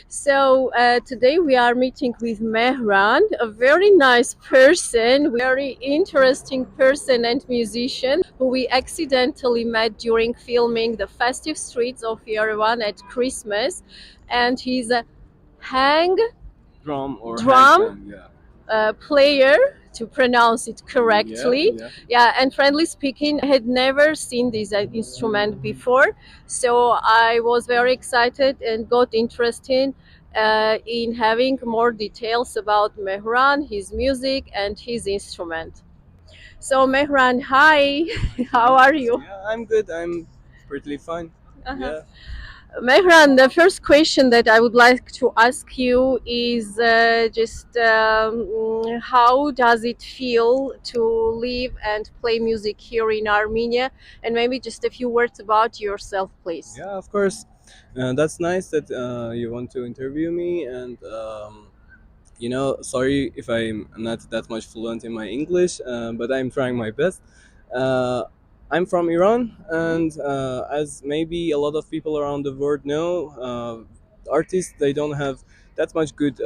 So today we are meeting with Mehran, a very nice person, very interesting person and musician who we accidentally met during filming the festive streets of Yerevan at Christmas. And he's a hang Drum or drum handpan, yeah. player, to pronounce it correctly. Yeah, and friendly speaking, I had never seen this instrument before, so I was very excited and got interested in having more details about Mehran, his music, and his instrument. So Mehran, hi, how are you? Yeah, I'm good. I'm pretty fine. Uh-huh. Yeah. Mehran, the first question that I would like to ask you is how does it feel to live and play music here in Armenia? And maybe just a few words about yourself, please. Yeah, of course. That's nice that you want to interview me, and sorry if I'm not that much fluent in my English, but I'm trying my best. Uh, I'm from Iran, and as maybe a lot of people around the world know, artists they don't have that much good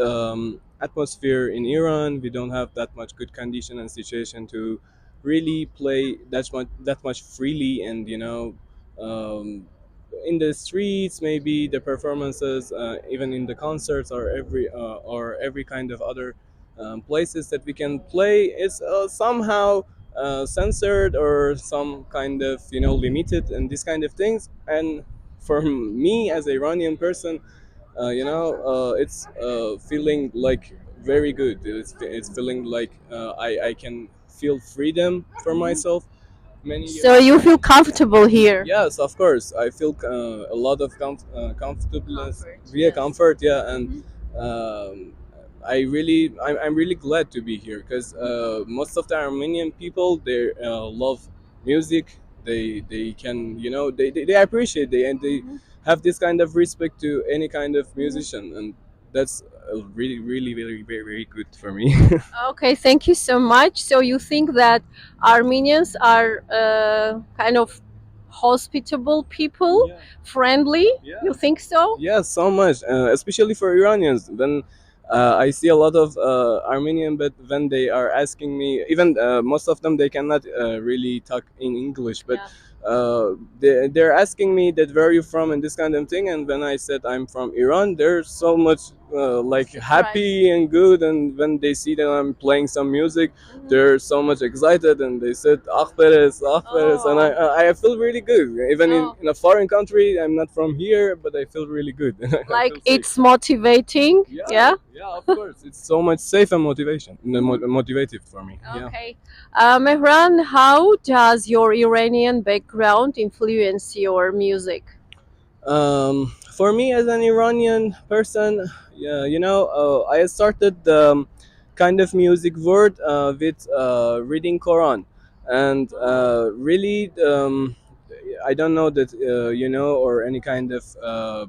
atmosphere in Iran. We don't have that much good condition and situation to really play that much freely, and um, in the streets, maybe the performances, even in the concerts or every kind of other places that we can play is somehow censored or some kind of limited and these kind of things. And for me as a Iranian person, it's feeling like very good. It's feeling like I can feel freedom for myself many years. So you feel comfortable here? Yes, of course. I feel a lot of comfortableness, Comfort, yeah, yes. comfort, yeah, and I'm really glad to be here because most of the Armenian people they love music. They can they appreciate it and they have this kind of respect to any kind of musician, and that's really really very very very good for me. Okay, thank you so much. So you think that Armenians are kind of hospitable people, Yeah. friendly? Yeah. You think so? Yeah, so much, especially for Iranians. When I see a lot of Armenian, but when they are asking me, even most of them, they cannot really talk in English, but they're asking me that where are you from and this kind of thing. And when I said I'm from Iran, they're so much like happy and good. And when they see that I'm playing some music, they're so much excited and they said Akberes, Akberes, and I feel really good. Even in a foreign country, I'm not from here, but I feel really good. Like it's motivating, yeah? Yeah, of course. It's so much safe and motivative for me. Yeah. Okay. Mehran, how does your Iranian background influence your music? For me as an Iranian person, yeah, I started kind of music world with reading Quran, and really, I don't know that or any kind of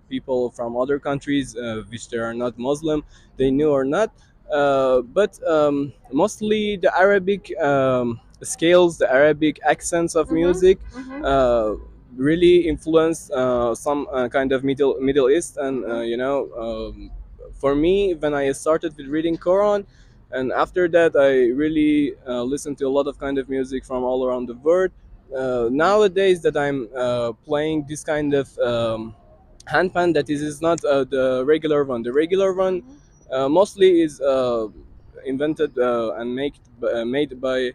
people from other countries which they are not Muslim, they knew or not, but mostly the Arabic scales, the Arabic accents of music. Really influenced some kind of Middle East, and for me, when I started with reading Quran, and after that, I really listened to a lot of kind of music from all around the world. Nowadays, that I'm playing this kind of handpan, that is not the regular one. The regular one mostly is invented and made by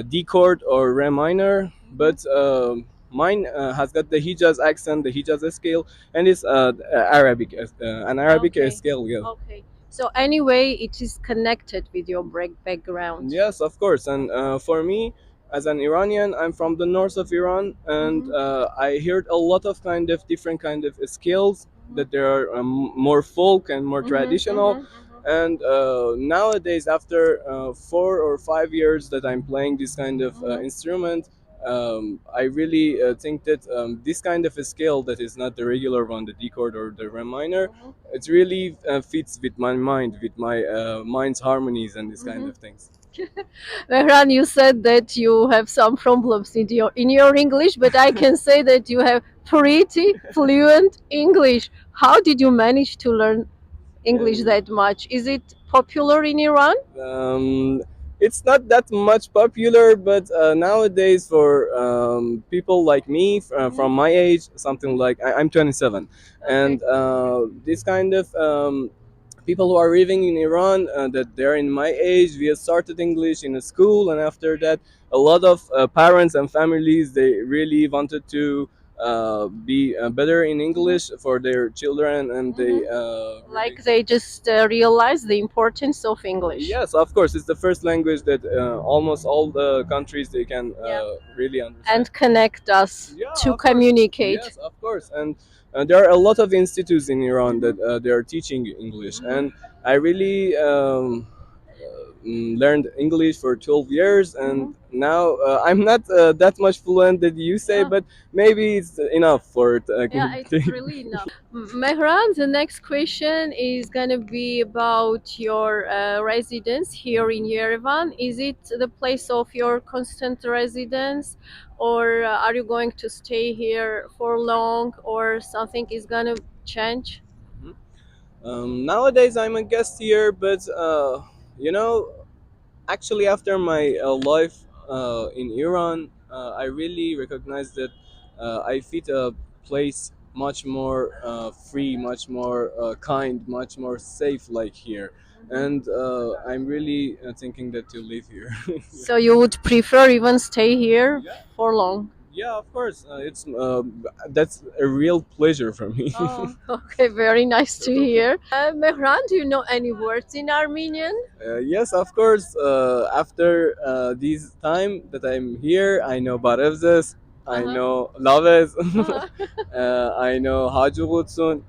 D chord or re minor, but mine has got the Hijaz accent, the Hijaz scale, and it's Arabic, an Arabic Okay. scale. Yeah. Okay. So anyway, it is connected with your background. Yes, of course. And for me, as an Iranian, I'm from the north of Iran, and I heard a lot of kind of different kind of skills that they are more folk and more traditional. And nowadays, after 4 or 5 years that I'm playing this kind of instrument, I really think that this kind of a scale that is not the regular one, the D chord or the Re minor, it really fits with my mind, with my mind's harmonies and this kind of things. Mehran, you said that you have some problems in your English, but I can say that you have pretty fluent English. How did you manage to learn English that much? Is it popular in Iran? It's not that much popular, but nowadays for people like me from my age, something like I'm 27, and this kind of people who are living in Iran that they're in my age, we have started English in a school, and after that, a lot of parents and families they really wanted to be better in English for their children, and they Like they just realize the importance of English. yes, of course, it's the first language that almost all the countries they can really understand And connect us yeah, to of course. communicate. Yes, of course, and there are a lot of institutes in Iran that they are teaching English, and I really learned English for 12 years, and now I'm not that much fluent that you say, but maybe it's enough for it. Yeah, it's really enough. Mehran, the next question is gonna be about your residence here in Yerevan. Is it the place of your constant residence, or are you going to stay here for long, or something is gonna change? Nowadays, I'm a guest here, but you know, actually, after my life in Iran, I really recognize that I fit a place much more free, much more kind, much more safe, like here. And I'm really thinking that to live here. So you would prefer even stay here for long? Yeah, of course. It's that's a real pleasure for me. Oh, okay, very nice to hear. Mehran, do you know any words in Armenian? Yes, of course. After this time that I'm here, I know Barevzes, I know Laves, I know Hajugutsun.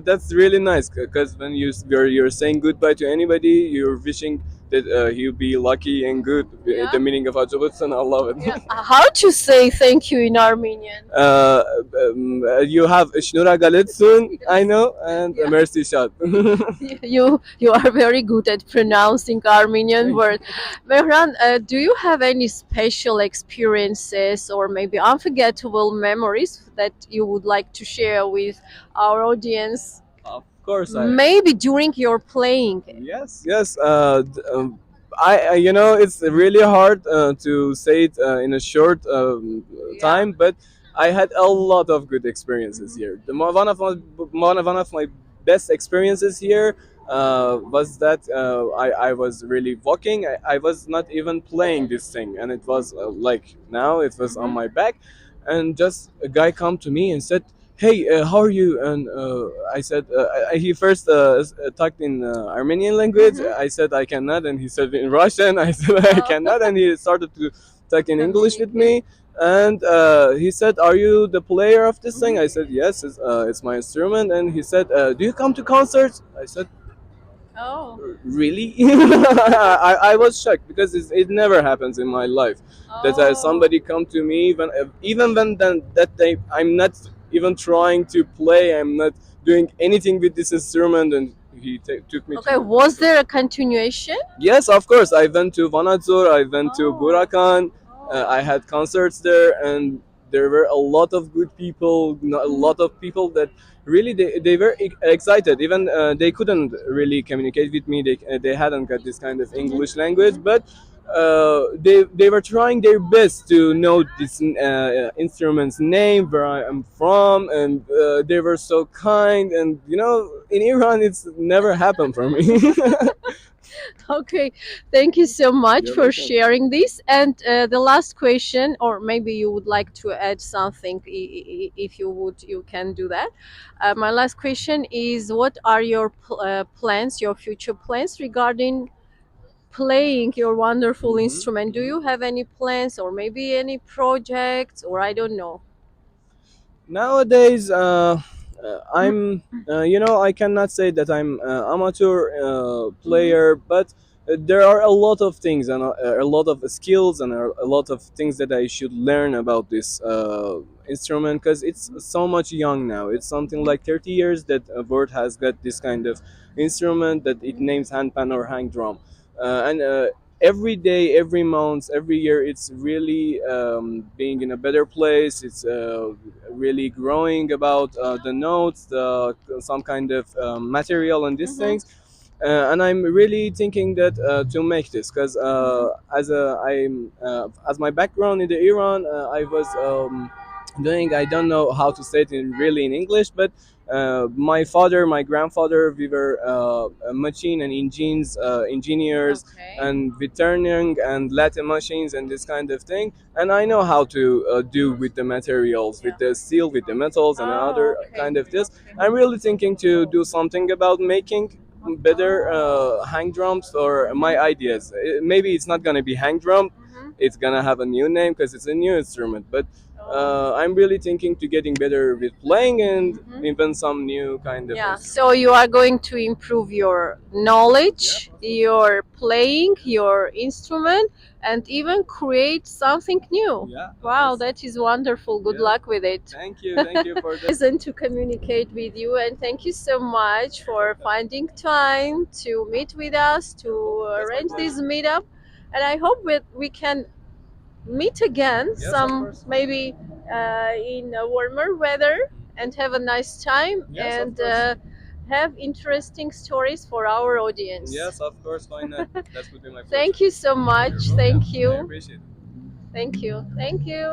That's really nice because when you're saying goodbye to anybody, you're wishing that he'll be lucky and good. The meaning of Hajugutsun, I love it. How to say thank you in Armenian? You have Shnura Galetsun, I know, and Mercy Shad. You are very good at pronouncing Armenian words. Mehran, do you have any special experiences or maybe unforgettable memories that you would like to share with our audience? Of course, Maybe during your playing. Yes, yes. You know, it's really hard to say it in a short time, but I had a lot of good experiences here. One of my best experiences here was that I was really walking. I was not even playing this thing, and it was like now it was on my back, and just a guy come to me and said, "Hey, how are you?" And I said, he first talked in Armenian language. I said I cannot, and he said in Russian. I said I cannot, and he started to talk in English with me. And he said, "Are you the player of this thing?" I said, "Yes, it's my instrument." And he said, "Do you come to concerts?" I said, Oh. "Really?" I was shocked because it never happens in my life that somebody come to me even when that day I'm not even trying to play, I'm not doing anything with this instrument, and he took me. Okay, was there a continuation? Yes, of course. I went to Vanadzor, I went to Burakan, I had concerts there, and there were a lot of good people, a lot of people that really they were excited. Even they couldn't really communicate with me. They hadn't got this kind of English language, but they were trying their best to know this instrument's name, where I am from, and they were so kind. And you know, in Iran, it's never happened for me. Okay, thank you so much You're for welcome. sharing this. And the last question, or maybe you would like to add something, if you would, you can do that. My last question is, what are your plans, your future plans regarding playing your wonderful instrument? Do you have any plans, or maybe any projects, or I don't know? Nowadays, I'm, you know, I cannot say that I'm amateur player, but there are a lot of things and a lot of skills and a lot of things that I should learn about this instrument because it's so much young now. It's something like 30 years that a bird has got this kind of instrument that it names handpan or hang drum, and every day, every month, every year, it's really being in a better place. It's really growing about the notes, some kind of material and these things. And I'm really thinking that to make this, because as my background in the Iran, I was doing, I don't know how to say it in English, but my father, my grandfather, we were machine and engineers, Okay. and with turning and lathe machines and this kind of thing. And I know how to do with the materials, with the steel, with the metals, and other Okay. kind of this. I'm really thinking to do something about making better hang drums, or my ideas. Maybe it's not gonna be hang drum. It's gonna have a new name because it's a new instrument. But I'm really thinking to getting better with playing and invent some new kind of. Yeah, so you are going to improve your knowledge, your playing, your instrument, and even create something new. Yeah, of Wow, course. that is wonderful. Good Yeah. luck with it. Thank you for that. Pleasant to communicate with you, and thank you so much for finding time to meet with us, to arrange this meetup. And I hope we can meet again, Yes, of some course. maybe in warmer weather, and have a nice time, Yes, of and course. have interesting stories for our audience. Yes, of course. Why not? That would be my pleasure. Thank you so much. You're Thank welcome. I you. appreciate it. Thank you. Thank you.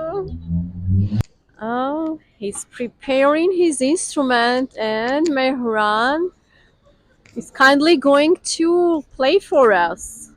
Oh, he's preparing his instrument, and Mehran is kindly going to play for us.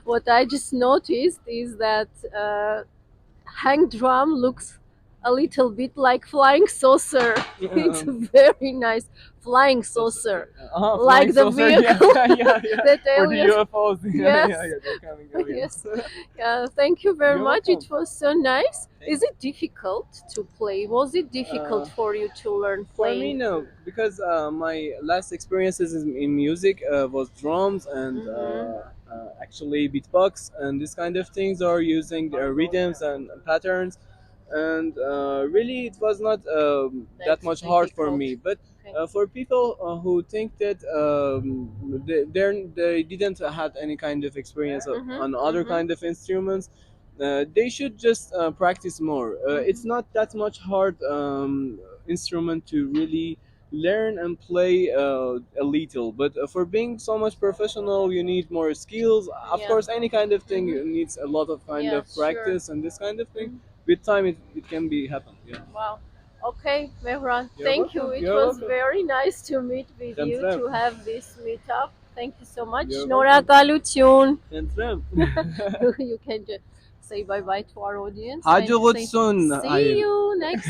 What I just noticed is that hang drum looks a little bit like flying saucer. It's very nice flying saucer, like the vehicle that For the aliens. UFOs. Yes. They're coming aliens. Yes. Yeah, thank you very You're much. welcome. It was so nice. Thank Is it difficult to play? Was it difficult for you to learn For me, playing? no, because my last experiences in music was drums and actually beatbox and this kind of things, or using rhythms and patterns. And really, it was not that That's much hard for difficult. me. But Okay. for people who think that they didn't had any kind of experience on other kind of instruments, they should just practice more. It's not that much hard instrument to really learn and play a little. But for being so much professional, you need more skills. Of Yeah. course, any kind of thing needs a lot of kind Yeah, of practice and this kind of thing. with time it can be happen. Yeah. Wow. Okay, Mehran, You're thank you. welcome. It You're was welcome. very nice to meet with you, Thanks, to have this meetup. Thank you so much. You're Nora welcome. Galutun. Thanks. You can just say bye bye to our audience. Hadi and say, Gutsun. see you next